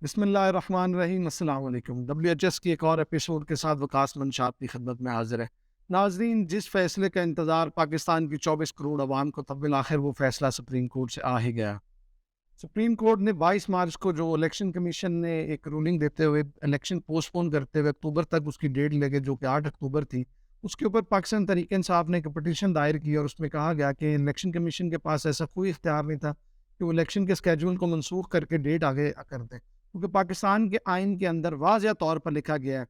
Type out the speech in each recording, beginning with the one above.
بسم اللہ الرحمن الرحیم۔ السلام علیکم۔ WHS کی ایک اور ایپیسوڈ کے ساتھ وقاص منشا آپ کی خدمت میں حاضر ہے۔ ناظرین، جس فیصلے کا انتظار پاکستان کی 24 کروڑ عوام کو تھا، بالآخر وہ فیصلہ سپریم کورٹ سے آ ہی گیا۔ سپریم کورٹ نے 22 مارچ کو جو الیکشن کمیشن نے ایک رولنگ دیتے ہوئے الیکشن پوسٹ پون کرتے ہوئے اکتوبر تک اس کی ڈیٹ لے گئے، جو کہ 8 اکتوبر تھی، اس کے اوپر پاکستان تحریک انصاف نے ایک پٹیشن دائر کی اور اس میں کہا گیا کہ الیکشن کمیشن کے پاس ایسا کوئی اختیار نہیں تھا کہ وہ الیکشن کے اسکیجول کو منسوخ کر کے ڈیٹ آگے کر دے، کیونکہ پاکستان کے آئین کے اندر واضح طور پر لکھا گیا ہے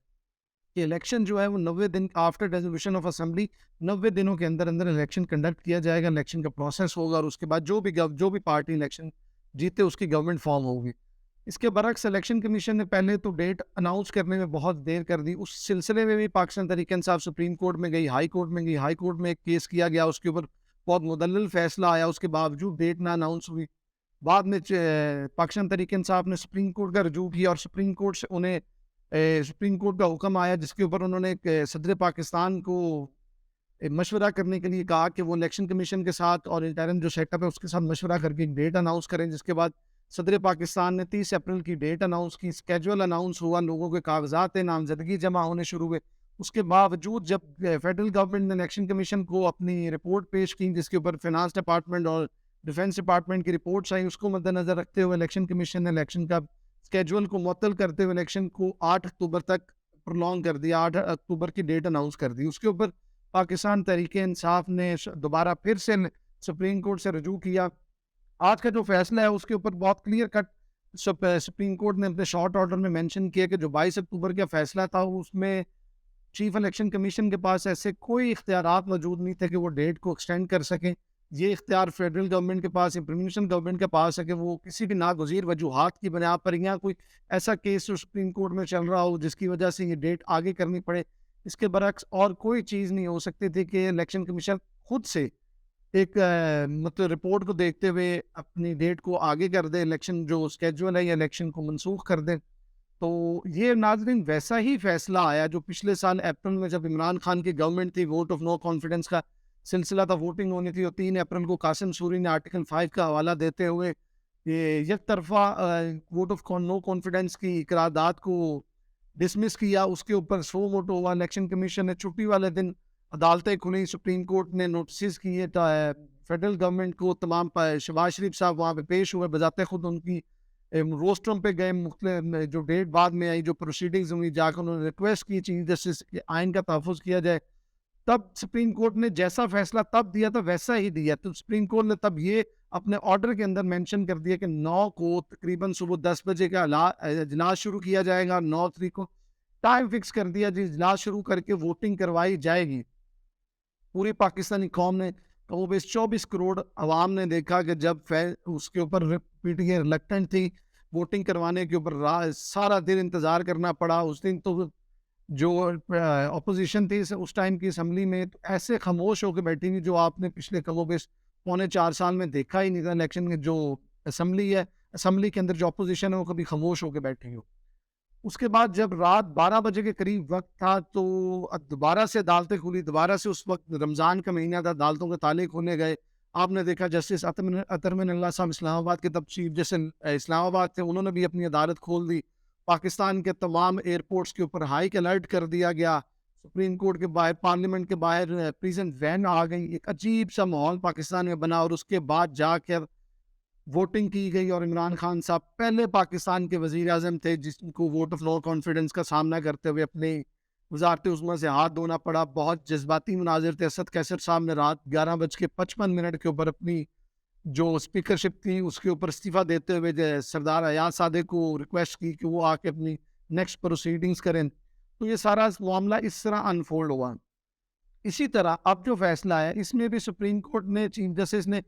کہ الیکشن جو ہے وہ 90 دن آفٹر ڈیزولوشن آف اسمبلی 90 دنوں کے اندر اندر الیکشن کنڈکٹ کیا جائے گا، الیکشن کا پروسیس ہوگا اور اس کے بعد جو بھی پارٹی الیکشن جیتے اس کی گورنمنٹ فارم ہوگی۔ اس کے برعکس الیکشن کمیشن نے پہلے تو ڈیٹ اناؤنس کرنے میں بہت دیر کر دی۔ اس سلسلے میں بھی پاکستان تحریک انصاف سپریم کورٹ میں گئی، ہائی کورٹ میں گئی، ہائی کورٹ میں ایک کیس کیا گیا، اس کے اوپر بہت مدلل فیصلہ آیا، اس کے باوجود ڈیٹ نہ اناؤنس ہوئی۔ بعد میں پاکستان تحریک انصاف نے سپریم کورٹ کا رجوع کیا اور سپریم کورٹ سے انہیں سپریم کورٹ کا حکم آیا جس کے اوپر انہوں نے صدر پاکستان کو مشورہ کرنے کے لیے کہا کہ وہ الیکشن کمیشن کے ساتھ اور انٹرم جو سیٹ اپ ہے اس کے ساتھ مشورہ کر کے ایک ڈیٹ اناؤنس کریں، جس کے بعد صدر پاکستان نے 30 اپریل کی ڈیٹ اناؤنس کی، اسکیجول اناؤنس ہوا، لوگوں کے کاغذات نامزدگی جمع ہونے شروع ہوئے۔ اس کے باوجود جب فیڈرل گورنمنٹ نے الیکشن کمیشن کو اپنی رپورٹ پیش کی جس کے اوپر فنانس ڈپارٹمنٹ اور ڈیفینس ڈپارٹمنٹ کی رپورٹس آئیں، اس کو مد نظر رکھتے ہوئے الیکشن کمیشن نے الیکشن کا اسکیجول کو معطل کرتے ہوئے الیکشن کو 8 اکتوبر تک پرولونگ کر دیا، 8 اکتوبر کی ڈیٹ اناؤنس کر دی۔ اس کے اوپر پاکستان تحریک انصاف نے دوبارہ پھر سے سپریم کورٹ سے رجوع کیا۔ آج کا جو فیصلہ ہے اس کے اوپر بہت کلیئر کٹ سپریم کورٹ نے اپنے شارٹ آرڈر میں مینشن کیا کہ جو 22 اکتوبر کا فیصلہ تھا اس میں چیف الیکشن کمیشن کے پاس ایسے کوئی اختیارات موجود نہیں تھے کہ وہ ڈیٹ کو ایکسٹینڈ کر سکیں۔ یہ اختیار فیڈرل گورنمنٹ کے پاس یا پروونشل گورنمنٹ کے پاس ہے کہ وہ کسی بھی ناگزیر وجوہات کی بنا پر یا کوئی ایسا کیس جو سپریم کورٹ میں چل رہا ہو جس کی وجہ سے یہ ڈیٹ آگے کرنی پڑے، اس کے برعکس اور کوئی چیز نہیں ہو سکتی تھی کہ الیکشن کمیشن خود سے ایک مطلب رپورٹ کو دیکھتے ہوئے اپنی ڈیٹ کو آگے کر دے، الیکشن جو اسکیجول ہے یا الیکشن کو منسوخ کر دے۔ تو یہ ناظرین ویسا ہی فیصلہ آیا جو پچھلے سال اپریل میں جب عمران خان کی گورنمنٹ تھی، ووٹ آف نو کانفیڈنس کا سلسلہ تھا، ووٹنگ ہونی تھی، اور 3 اپریل کو قاسم سوری نے آرٹیکل 5 کا حوالہ دیتے ہوئے یہ یک طرفہ ووٹ آف نو کانفیڈنس کی قرارداد کو ڈسمس کیا۔ اس کے اوپر سو موٹو ہوا، الیکشن کمیشن نے چھٹی والے دن عدالتیں کھلی، سپریم کورٹ نے نوٹسز کیے فیڈرل گورنمنٹ کو، تمام شہباز شریف صاحب وہاں پہ پیش ہوئے، بذات خود ان کی روسٹرم پہ گئے، مختلف جو ڈیٹ بعد میں آئی، جو پروسیڈنگز ہوئی، جا کے انہوں نے ریکویسٹ کی چیف جسٹس کہ آئین کا تحفظ کیا جائے۔ تب سپریم کورٹ نے جیسا فیصلہ تب دیا تھا ویسا ہی دیا، تو سپریم کورٹ نے تب یہ اپنے آرڈر کے اندر مینشن کر دیا کہ 9 کو تقریباً صبح 10 بجے کا اجلاس شروع کیا جائے گا، 9 تاریخ کو ٹائم فکس کر دیا جی، اجلاس شروع کر کے ووٹنگ کروائی جائے گی۔ پوری پاکستانی قوم نے وہ 24 کروڑ عوام نے دیکھا کہ جب اس کے اوپر PTI ریلکٹنٹ تھی ووٹنگ کروانے کے اوپر، سارا دن انتظار کرنا پڑا۔ اس دن تو جو اپوزیشن تھی اس ٹائم کی اسمبلی میں تو ایسے خاموش ہو کے بیٹھی ہوئی جو آپ نے پچھلے کم و بیش پونے 4 سال میں دیکھا ہی نہیں تھا۔ الیکشن کے جو اسمبلی ہے، اسمبلی کے اندر جو اپوزیشن ہے وہ کبھی خاموش ہو کے بیٹھی ہو۔ اس کے بعد جب رات 12 بجے کے قریب وقت تھا تو دوبارہ سے عدالتیں کھلی، دوبارہ سے اس وقت رمضان کا مہینہ تھا، عدالتوں کے تالے کھولنے گئے۔ آپ نے دیکھا جسٹس اطہر اللہ صاحب اسلام آباد کے تب چیف جسٹس اسلام آباد تھے، انہوں نے بھی اپنی عدالت کھول دی۔ پاکستان کے تمام ایئرپورٹس کے اوپر ہائی الرٹ کر دیا گیا، سپریم کورٹ کے باہر، پارلیمنٹ کے باہر پریزن وین آ گئی، ایک عجیب سا ماحول پاکستان میں بنا۔ اور اس کے بعد جا کر ووٹنگ کی گئی اور عمران خان صاحب پہلے پاکستان کے وزیر اعظم تھے جس کو ووٹ آف نو کانفیڈنس کا سامنا کرتے ہوئے اپنی وزارت عظمیٰ سے ہاتھ دھونا پڑا۔ بہت جذباتی مناظر تھے۔ اسد کیسر صاحب نے رات 11:55 کے اوپر اپنی جو اسپیکرشپ تھی اس کے اوپر استعفیٰ دیتے ہوئے سردار ایاز صادق کو ریکویسٹ کی کہ وہ آ کے اپنی نیکسٹ پروسیڈنگز کریں۔ تو یہ سارا معاملہ اس طرح انفولڈ ہوا۔ اسی طرح اب جو فیصلہ ہے اس میں بھی سپریم کورٹ نے چیف جسٹس نے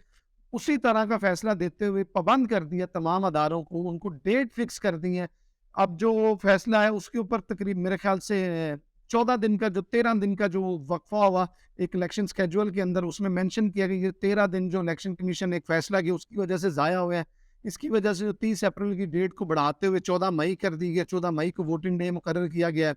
اسی طرح کا فیصلہ دیتے ہوئے پابند کر دیا تمام اداروں کو، ان کو ڈیٹ فکس کر دی ہے۔ اب جو فیصلہ ہے اس کے اوپر تقریب میرے خیال سے 14 دن کا، جو 13 دن کا جو وقفہ ہوا ایک الیکشن اسکیجول کے اندر، اس میں مینشن کیا کہ یہ 13 دن جو الیکشن کمیشن نے ایک فیصلہ کیا اس کی وجہ سے ضائع ہوئے ہیں۔ اس کی وجہ سے جو 30 اپریل کی ڈیٹ کو بڑھاتے ہوئے 14 مئی کر دی گئی، 14 مئی کو ووٹنگ ڈے مقرر کیا گیا ہے۔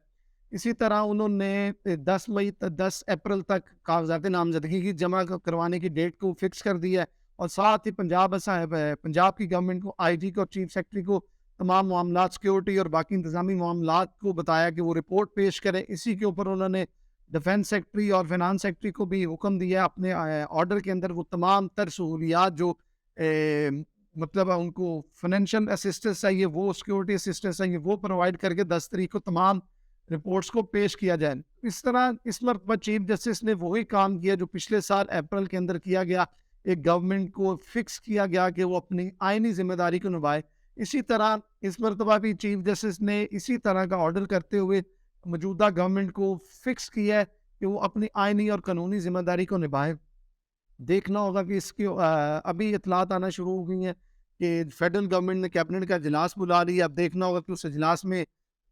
اسی طرح انہوں نے 10 اپریل تک کاغذات نامزدگی کی جمع کروانے کی ڈیٹ کو فکس کر دیا ہے، اور ساتھ ہی پنجاب کی گورنمنٹ کو، IG کو اور چیف سیکرٹری کو تمام معاملات سیکیورٹی اور باقی انتظامی معاملات کو بتایا کہ وہ رپورٹ پیش کریں. اسی کے اوپر انہوں نے ڈیفینس سیکٹری اور فینانس سیکٹری کو بھی حکم دیا اپنے آرڈر کے اندر وہ تمام تر سہولیات جو مطلب ان کو فائنینشیل اسسٹنس چاہیے, وہ سیکیورٹی اسسٹنس چاہیے, وہ پرووائڈ کر کے 10 تاریخ کو تمام رپورٹس کو پیش کیا جائے. اس طرح اس مرتبہ چیف جسٹس نے وہی کام کیا جو پچھلے سال اپریل کے اندر کیا گیا. ایک گورنمنٹ کو فکس کیا گیا کہ وہ اپنی آئینی ذمہ داری کو نبھائے. اسی طرح اس مرتبہ بھی چیف جسٹس نے اسی طرح کا آرڈر کرتے ہوئے موجودہ گورنمنٹ کو فکس کیا ہے کہ وہ اپنی آئینی اور قانونی ذمہ داری کو نبھائے. دیکھنا ہوگا کہ اس کی ابھی اطلاعات آنا شروع ہو گئی ہیں کہ فیڈرل گورنمنٹ نے کیبنٹ کا اجلاس بلا لیا. اب دیکھنا ہوگا کہ اس اجلاس میں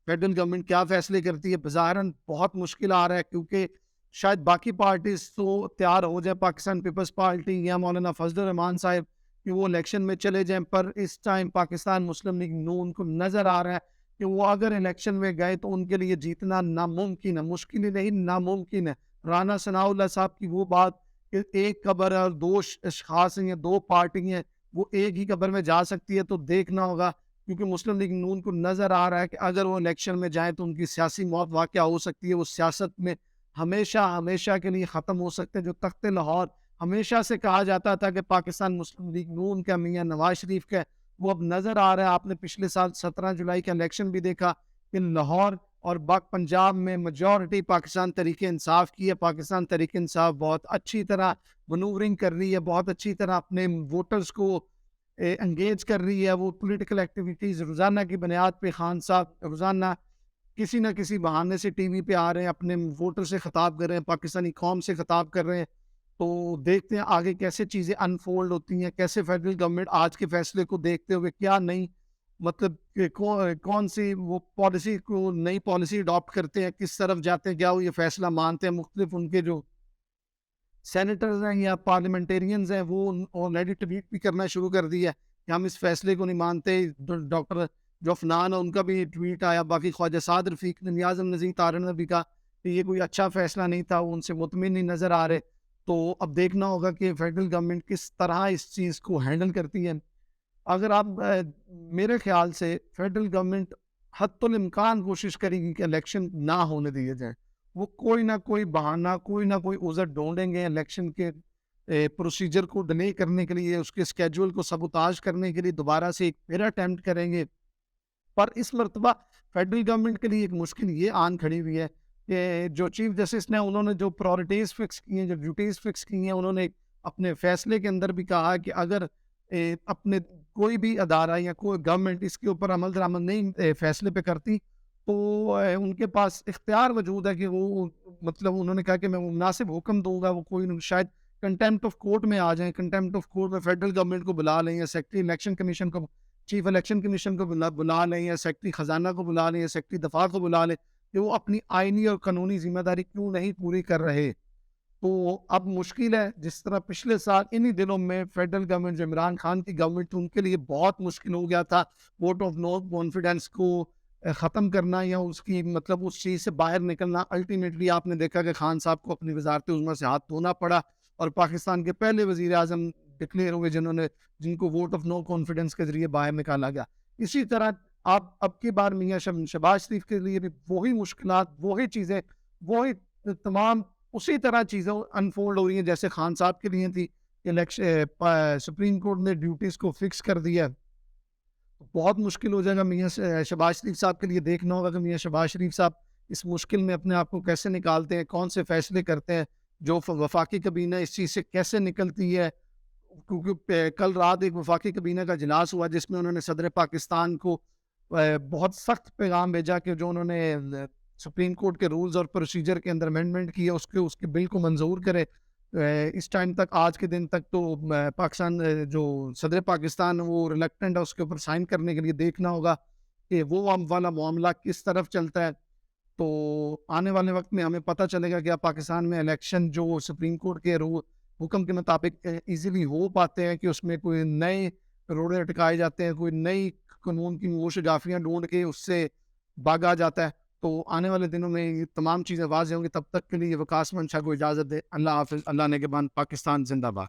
فیڈرل گورنمنٹ کیا فیصلے کرتی ہے. بظاہراً بہت مشکل آ رہا ہے کیونکہ شاید باقی پارٹیز تو تیار ہو جائے, پاکستان پیپلز پارٹی یا مولانا فضل الرحمان صاحب کہ وہ الیکشن میں چلے جائیں, پر اس ٹائم پاکستان مسلم لیگ نون کو نظر آ رہا ہے کہ وہ اگر الیکشن میں گئے تو ان کے لیے جیتنا ناممکن ہے. مشکل ہی نہیں, ناممکن ہے. رانا ثناء اللہ صاحب کی وہ بات کہ ایک قبر اور دو اشخاص ہیں, دو پارٹی ہیں, وہ ایک ہی قبر میں جا سکتی ہے. تو دیکھنا ہوگا کیونکہ مسلم لیگ نون کو نظر آ رہا ہے کہ اگر وہ الیکشن میں جائیں تو ان کی سیاسی موت واقع ہو سکتی ہے. وہ سیاست میں ہمیشہ کے لیے ختم ہو سکتے ہیں. جو تخت لاہور ہمیشہ سے کہا جاتا تھا کہ پاکستان مسلم لیگ نون کا میاں نواز شریف کا, وہ اب نظر آ رہا ہے. آپ نے پچھلے سال 17 جولائی کا الیکشن بھی دیکھا کہ لاہور اور پنجاب میں میجورٹی پاکستان تحریک انصاف کی ہے. پاکستان تحریک انصاف بہت اچھی طرح منورنگ کر رہی ہے, بہت اچھی طرح اپنے ووٹرز کو انگیج کر رہی ہے. وہ پولیٹیکل ایکٹیویٹیز روزانہ کی بنیاد پہ خان صاحب روزانہ کسی نہ کسی بہانے سے ٹی وی پہ آ رہے ہیں, اپنے ووٹر سے خطاب کر رہے ہیں, پاکستانی قوم سے خطاب کر رہے ہیں. تو دیکھتے ہیں آگے کیسے چیزیں انفولڈ ہوتی ہیں, کیسے فیڈرل گورنمنٹ آج کے فیصلے کو دیکھتے ہوئے کیا نئی مطلب کون سی وہ پالیسی کو نئی پالیسی اڈاپٹ کرتے ہیں, کس طرف جاتے ہیں, کیا وہ یہ فیصلہ مانتے ہیں. مختلف ان کے جو سینیٹرز ہیں یا پارلیمنٹیرینز ہیں وہ آلریڈی ٹویٹ بھی کرنا شروع کر دیا ہے کہ ہم اس فیصلے کو نہیں مانتے. ڈاکٹر جو افنان ہے ان کا بھی ٹویٹ آیا. باقی خواجہ سعد رفیق نے, نیاز النذیر طاہر نے بھی کہا کہ یہ کوئی اچھا فیصلہ نہیں تھا, وہ ان سے مطمئن نہیں نظر آ رہے. تو اب دیکھنا ہوگا کہ فیڈرل گورنمنٹ کس طرح اس چیز کو ہینڈل کرتی ہے. اگر آپ میرے خیال سے فیڈرل گورنمنٹ حتی الامکان کوشش کرے گی کہ الیکشن نہ ہونے دیے جائیں. وہ کوئی نہ کوئی بہانہ, کوئی نہ کوئی عذر ڈھونڈیں گے الیکشن کے پروسیجر کو ڈیلے کرنے کے لیے, اس کے اسکیجول کو سبوتاج کرنے کے لیے دوبارہ سے ایک پھر اٹیمپٹ کریں گے. پر اس مرتبہ فیڈرل گورنمنٹ کے لیے ایک مشکل یہ آن کھڑی ہوئی ہے کہ جو چیف جسٹس نے انہوں نے جو پرائرٹیز فکس کی ہیں, جو ڈیوٹیز فکس کی ہیں, انہوں نے اپنے فیصلے کے اندر بھی کہا کہ اگر اپنے کوئی بھی ادارہ یا کوئی گورنمنٹ اس کے اوپر عمل درآمد نہیں فیصلے پہ کرتی تو ان کے پاس اختیار موجود ہے کہ وہ مطلب انہوں نے کہا کہ میں مناسب حکم دوں گا. وہ کوئی شاید کنٹیمپٹ آف کورٹ میں آ جائیں, کنٹیمپٹ آف کورٹ میں فیڈرل گورنمنٹ کو بلا لیں, یا سیکرٹری الیکشن کمیشن کو, چیف الیکشن کمیشن کو بلا لیں, یا سیکرٹری خزانہ کو بلا لیں, یا سیکرٹری دفاع کو بلا لیں کہ وہ اپنی آئینی اور قانونی ذمہ داری کیوں نہیں پوری کر رہے. تو اب مشکل ہے. جس طرح پچھلے سال انہی دنوں میں فیڈرل گورنمنٹ جو عمران خان کی گورنمنٹ ان کے لیے بہت مشکل ہو گیا تھا ووٹ آف نو کانفیڈنس کو ختم کرنا یا اس کی مطلب اس چیز سے باہر نکلنا. الٹیمیٹلی آپ نے دیکھا کہ خان صاحب کو اپنی وزارت عظمیٰ سے ہاتھ دھونا پڑا اور پاکستان کے پہلے وزیر اعظم ڈکلیئر ہوئے جن کو ووٹ آف نو کانفیڈنس کے ذریعے باہر نکالا گیا. اسی طرح آپ اب کی بار میاں شہباز شریف کے لیے بھی وہی مشکلات, وہی چیزیں, وہی تمام اسی طرح چیزیں انفولڈ ہو رہی ہیں جیسے خان صاحب کے لیے تھی. سپریم کورٹ نے ڈیوٹیز کو فکس کر دیا. بہت مشکل ہو جائے گا میاں شہباز شریف صاحب کے لیے. دیکھنا ہوگا کہ میاں شہباز شریف صاحب اس مشکل میں اپنے آپ کو کیسے نکالتے ہیں, کون سے فیصلے کرتے ہیں, جو وفاقی کابینہ اس چیز سے کیسے نکلتی ہے. کیونکہ کل رات ایک وفاقی کابینہ کا اجلاس ہوا جس میں انہوں نے صدر پاکستان کو بہت سخت پیغام بھیجا کہ جو انہوں نے سپریم کورٹ کے رولز اور پروسیجر کے اندر امینڈمنٹ کی ہے اس کے بل کو منظور کرے. اس ٹائم تک, آج کے دن تک تو پاکستان جو صدر پاکستان وہ ریلیکٹنٹ ہے اس کے اوپر سائن کرنے کے لیے. دیکھنا ہوگا کہ وہ والا معاملہ کس طرف چلتا ہے. تو آنے والے وقت میں ہمیں پتہ چلے گا کہ پاکستان میں الیکشن جو سپریم کورٹ کے حکم کے مطابق ایزیلی ہو پاتے ہیں کہ اس میں کوئی نئے روڑے اٹکائے جاتے ہیں, کوئی نئی قانون کی موش جافیاں ڈھونڈ کے اس سے بھاگا جاتا ہے. تو آنے والے دنوں میں یہ تمام چیزیں واضح ہوں گی. تب تک کے لیے وقاص منشا کو اجازت دے. اللہ حافظ. اللہ نگہبان. پاکستان زندہ باد.